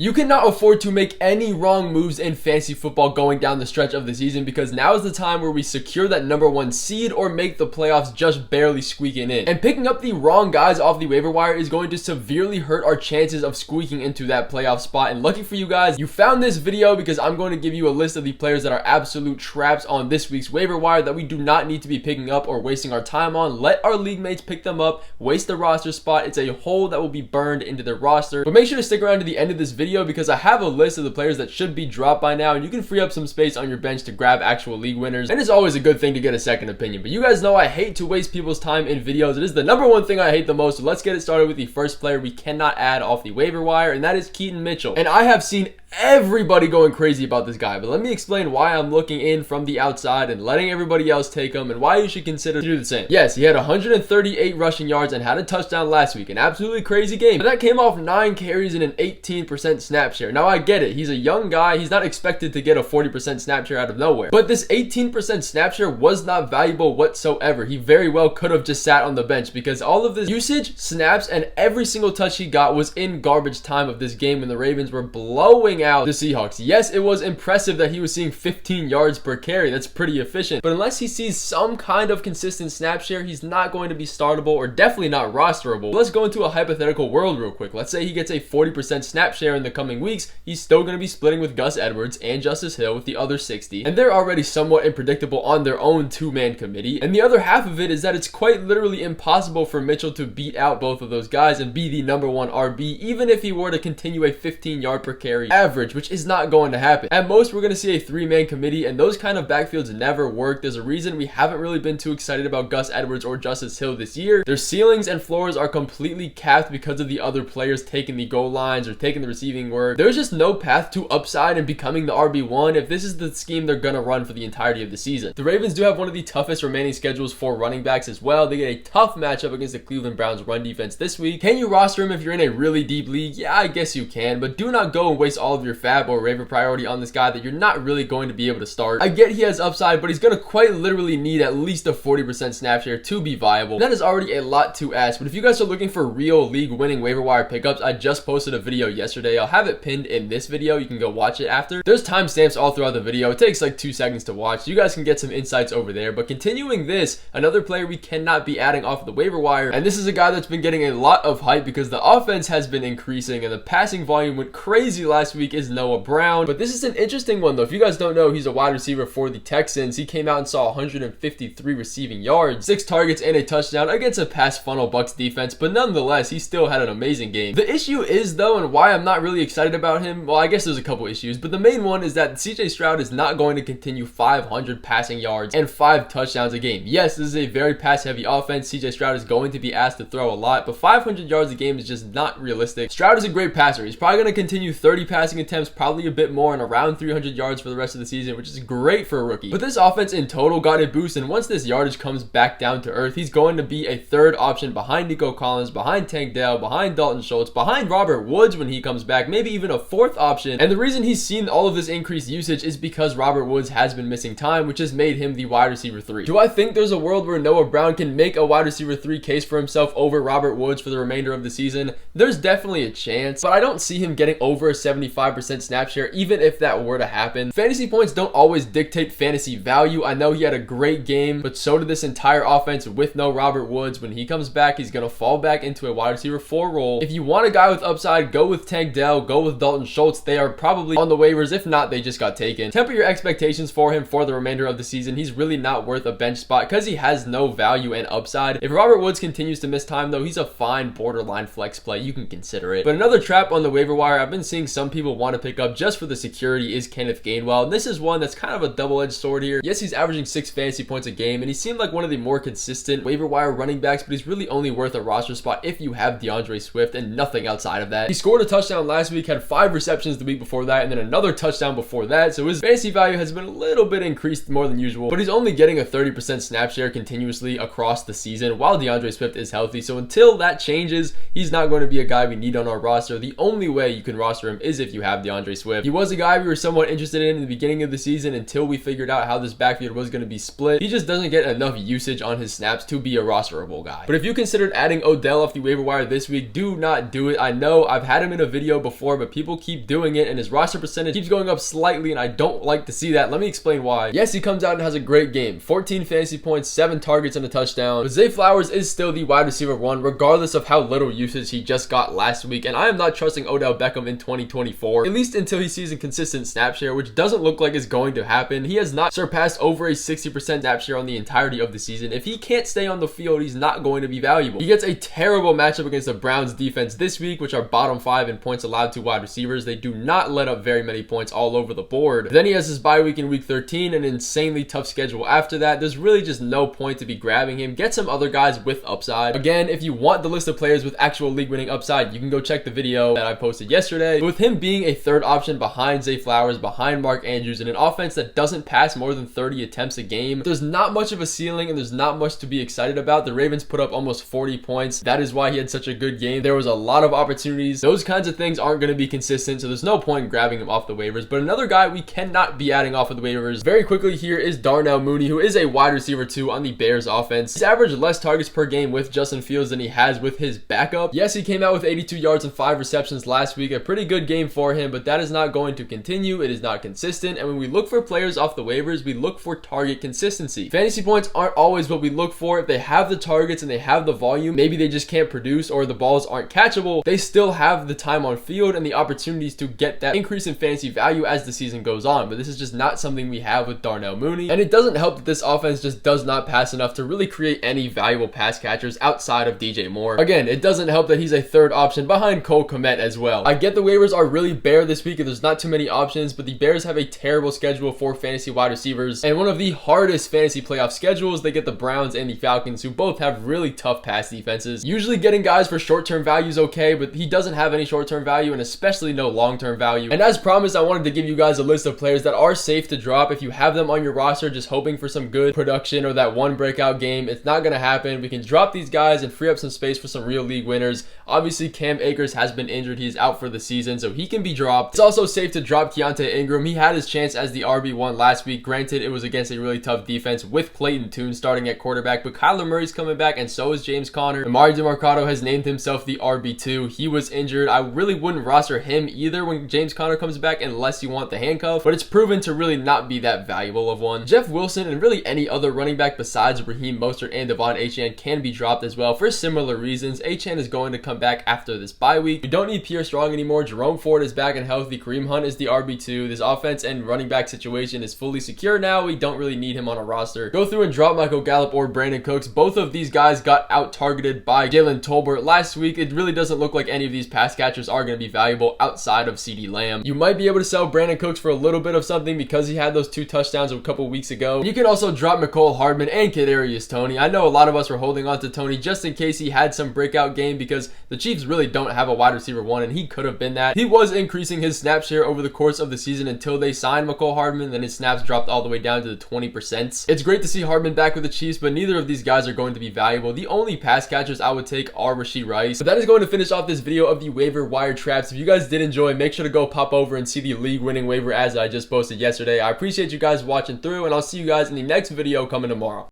You cannot afford to make any wrong moves in fantasy football going down the stretch of the season, because now is the time where we secure that #1 seed or make the playoffs just barely squeaking in. And picking up the wrong guys off the waiver wire is going to severely hurt our chances of squeaking into that playoff spot. And lucky for you guys, you found this video, because I'm going to give you a list of the players that are absolute traps on this week's waiver wire that we do not need to be picking up or wasting our time on. Let our league mates pick them up, waste the roster spot. It's a hole that will be burned into their roster. But make sure to stick around to the end of this video, because I have a list of the players that should be dropped by now, and you can free up some space on your bench to grab actual league winners. And it's always a good thing to get a second opinion. But you guys know I hate to waste people's time in videos. It is the #1 thing I hate the most. So let's get it started with the first player we cannot add off the waiver wire, and that is Keaton Mitchell. And I have seen everybody going crazy about this guy, but let me explain why I'm looking in from the outside and letting everybody else take him, and why you should consider to do the same. Yes, he had 138 rushing yards and had a touchdown last week, an absolutely crazy game, but that came off 9 carries and an 18% snap share. Now I get it, he's a young guy, he's not expected to get a 40% snap share out of nowhere, but this 18% snap share was not valuable whatsoever. He very well could have just sat on the bench, because all of this usage, snaps, and every single touch he got was in garbage time of this game when the Ravens were blowing out the Seahawks. Yes, it was impressive that he was seeing 15 yards per carry. That's pretty efficient. But unless he sees some kind of consistent snap share, he's not going to be startable, or definitely not rosterable. Let's go into a hypothetical world real quick. Let's say he gets a 40% snap share in the coming weeks. He's still going to be splitting with Gus Edwards and Justice Hill with the other 60. And they're already somewhat unpredictable on their own two-man committee. And the other half of it is that it's quite literally impossible for Mitchell to beat out both of those guys and be the #1 RB, even if he were to continue a 15-yard per carry average, which is not going to happen. At most, we're going to see a 3-man committee, and those kind of backfields never work. There's a reason we haven't really been too excited about Gus Edwards or Justice Hill this year. Their ceilings and floors are completely capped because of the other players taking the goal lines or taking the receiving work. There's just no path to upside and becoming the RB1 if this is the scheme they're going to run for the entirety of the season. The Ravens do have one of the toughest remaining schedules for running backs as well. They get a tough matchup against the Cleveland Browns run defense this week. Can you roster him if you're in a really deep league? Yeah, I guess you can, but do not go and waste all of your fab or waiver priority on this guy that you're not really going to be able to start. I get he has upside, but he's going to quite literally need at least a 40% snap share to be viable. That is already a lot to ask, but if you guys are looking for real league winning waiver wire pickups, I just posted a video yesterday. I'll have it pinned in this video. You can go watch it after. There's timestamps all throughout the video. It takes like 2 seconds to watch. You guys can get some insights over there. But continuing this, another player we cannot be adding off of the waiver wire, and this is a guy that's been getting a lot of hype because the offense has been increasing and the passing volume went crazy last week, is Noah Brown. But this is an interesting one though. If you guys don't know, he's a wide receiver for the Texans. He came out and saw 153 receiving yards, 6 targets and a touchdown against a pass funnel Bucks defense, but nonetheless, he still had an amazing game. The issue is though, and why I'm not really excited about him, well, I guess there's a couple issues, but the main one is that CJ Stroud is not going to continue 500 passing yards and 5 touchdowns a game. Yes, this is a very pass heavy offense. CJ Stroud is going to be asked to throw a lot, but 500 yards a game is just not realistic. Stroud is a great passer. He's probably going to continue 30 passing attempts, probably a bit more, and around 300 yards for the rest of the season, which is great for a rookie. But this offense in total got a boost, and once this yardage comes back down to earth, he's going to be a 3rd option behind Nico Collins, behind Tank Dell, behind Dalton Schultz, behind Robert Woods when he comes back, maybe even a 4th option. And the reason he's seen all of this increased usage is because Robert Woods has been missing time, which has made him the wide receiver 3. Do I think there's a world where Noah Brown can make a wide receiver 3 case for himself over Robert Woods for the remainder of the season? There's definitely a chance, but I don't see him getting over a 75% snap share, even if that were to happen. Fantasy points don't always dictate fantasy value. I know he had a great game, but so did this entire offense with no Robert Woods. When he comes back, he's going to fall back into a wide receiver 4 role. If you want a guy with upside, go with Tank Dell, go with Dalton Schultz. They are probably on the waivers. If not, they just got taken. Temper your expectations for him for the remainder of the season. He's really not worth a bench spot because he has no value and upside. If Robert Woods continues to miss time though, he's a fine borderline flex play. You can consider it. But another trap on the waiver wire I've been seeing some people want to pick up just for the security is Kenneth Gainwell. And this is one that's kind of a double-edged sword here. Yes, he's averaging 6 fantasy points a game, and he seemed like one of the more consistent waiver wire running backs, but he's really only worth a roster spot if you have DeAndre Swift and nothing outside of that. He scored a touchdown last week, had 5 receptions the week before that, and then another touchdown before that, so his fantasy value has been a little bit increased more than usual, but he's only getting a 30% snap share continuously across the season while DeAndre Swift is healthy. So until that changes, he's not going to be a guy we need on our roster. The only way you can roster him is if you you have DeAndre Swift. He was a guy we were somewhat interested in the beginning of the season until we figured out how this backfield was going to be split. He just doesn't get enough usage on his snaps to be a rosterable guy. But if you considered adding Odell off the waiver wire this week, do not do it. I know I've had him in a video before, but people keep doing it and his roster percentage keeps going up slightly, and I don't like to see that. Let me explain why. Yes, he comes out and has a great game. 14 fantasy points, 7 targets, and a touchdown. But Zay Flowers is still the wide receiver 1, regardless of how little usage he just got last week, and I am not trusting Odell Beckham in 2024, at least until he sees a consistent snap share, which doesn't look like is going to happen. He has not surpassed over a 60% snap share on the entirety of the season. If he can't stay on the field, he's not going to be valuable. He gets a terrible matchup against the Browns defense this week, which are bottom 5 in points allowed to wide receivers. They do not let up very many points all over the board. Then he has his bye week in week 13, an insanely tough schedule after that. There's really just no point to be grabbing him. Get some other guys with upside. Again, if you want the list of players with actual league winning upside, you can go check the video that I posted yesterday. But with him being a third option behind Zay Flowers, behind Mark Andrews, in an offense that doesn't pass more than 30 attempts a game, there's not much of a ceiling and there's not much to be excited about. The Ravens put up almost 40 points. That is why he had such a good game. There was a lot of opportunities. Those kinds of things aren't going to be consistent, so there's no point in grabbing him off the waivers. But another guy we cannot be adding off of the waivers very quickly here is Darnell Mooney, who is a wide receiver 2 on the Bears offense. He's averaged less targets per game with Justin Fields than he has with his backup. Yes, he came out with 82 yards and 5 receptions last week, a pretty good game for him, but that is not going to continue. It is not consistent, and when we look for players off the waivers, we look for target consistency. Fantasy points aren't always what we look for. If they have the targets and they have the volume, maybe they just can't produce or the balls aren't catchable, they still have the time on field and the opportunities to get that increase in fantasy value as the season goes on. But this is just not something we have with Darnell Mooney, and it doesn't help that this offense just does not pass enough to really create any valuable pass catchers outside of DJ Moore. Again, it doesn't help that he's a third option behind Cole Kmet as well. I get the waivers are really bare this week and there's not too many options, but the Bears have a terrible schedule for fantasy wide receivers and one of the hardest fantasy playoff schedules. They get the Browns and the Falcons, who both have really tough pass defenses. Usually getting guys for short-term value is okay, but he doesn't have any short-term value and especially no long-term value. And as promised, I wanted to give you guys a list of players that are safe to drop. If you have them on your roster just hoping for some good production or that one breakout game, it's not going to happen. We can drop these guys and free up some space for some real league winners. Obviously, Cam Akers has been injured. He's out for the season, so he can be dropped. It's also safe to drop Keaton Ingram. He had his chance as the RB1 last week. Granted, it was against a really tough defense with Clayton Tune starting at quarterback, but Kyler Murray's coming back and so is James Conner. Amari DeMarcado has named himself the RB2. He was injured. I really wouldn't roster him either when James Conner comes back unless you want the handcuff, but it's proven to really not be that valuable of one. Jeff Wilson and really any other running back besides Raheem Mostert and Devon Achane can be dropped as well for similar reasons. Achane is going to come back after this bye week. We don't need Pierre Strong anymore. Jerome Ford is back and healthy. Kareem Hunt is the RB2. This offense and running back situation is fully secure now. We don't really need him on a roster. Go through and drop Michael Gallup or Brandon Cooks. Both of these guys got out targeted by Jalen Tolbert last week. It really doesn't look like any of these pass catchers are going to be valuable outside of CeeDee Lamb. You might be able to sell Brandon Cooks for a little bit of something because he had those 2 touchdowns a couple weeks ago. You can also drop Mecole Hardman and Kadarius Toney. I know a lot of us were holding on to Toney just in case he had some breakout game because the Chiefs really don't have a wide receiver 1 and he could have been that. He was increasing his snap share over the course of the season until they signed Mecole Hardman, then his snaps dropped all the way down to the 20%. It's great to see Hardman back with the Chiefs, but neither of these guys are going to be valuable. The only pass catchers I would take are Rashee Rice. But that is going to finish off this video of the waiver wire traps. If you guys did enjoy, make sure to go pop over and see the league winning waiver as I just posted yesterday. I appreciate you guys watching through, and I'll see you guys in the next video coming tomorrow.